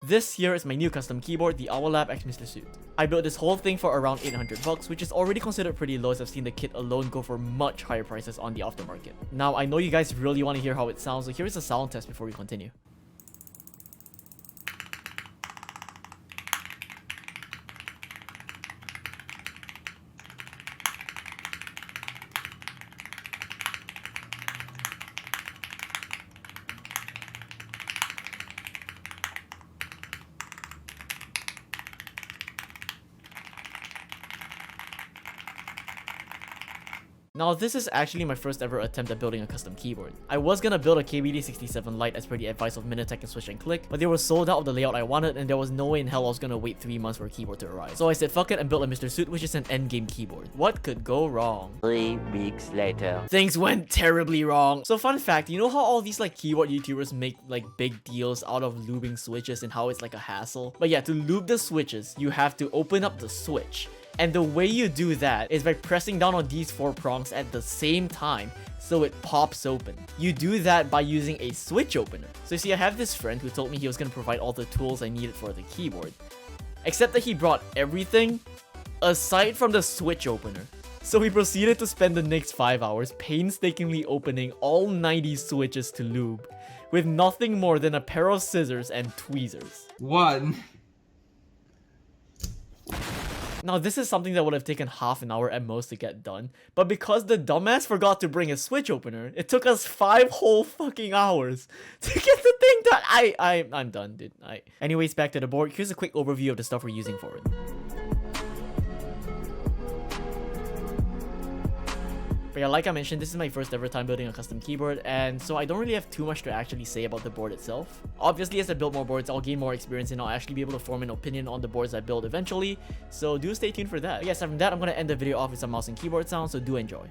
This here is my new custom keyboard, the Owlab X Mr Suit. I built this whole thing for around 800 bucks, which is already considered pretty low as I've seen the kit alone go for much higher prices on the aftermarket. Now, I know you guys really want to hear how it sounds, so here's a sound test before we continue. Now, this is actually my first ever attempt at building a custom keyboard. I was gonna build a KBD67 Lite as per the advice of Minitech and Switch and Click, but they were sold out of the layout I wanted and there was no way in hell I was gonna wait 3 months for a keyboard to arrive. So I said fuck it and built a Mr Suit, which is an endgame keyboard. What could go wrong? 3 weeks later. Things went terribly wrong. So fun fact, you know how all these like keyboard YouTubers make like big deals out of lubing switches and how it's like a hassle? But yeah, to lube the switches, you have to open up the switch. And the way you do that is by pressing down on these 4 prongs at the same time so it pops open. You do that by using a switch opener. So you see, I have this friend who told me he was going to provide all the tools I needed for the keyboard. Except that he brought everything aside from the switch opener. So we proceeded to spend the next 5 hours painstakingly opening all 90 switches to lube with nothing more than a pair of scissors and tweezers. One. Now, this is something that would have taken half an hour at most to get done, but because the dumbass forgot to bring a switch opener, it took us 5 whole fucking hours to get the thing done. I'm done, dude. Anyways, back to the board. Here's a quick overview of the stuff we're using for it. But yeah, like I mentioned, this is my first ever time building a custom keyboard, and so I don't really have too much to actually say about the board itself. Obviously, as I build more boards, I'll gain more experience and I'll actually be able to form an opinion on the boards I build eventually, so do stay tuned for that. But yeah, aside from that, I'm going to end the video off with some mouse and keyboard sounds, so do enjoy.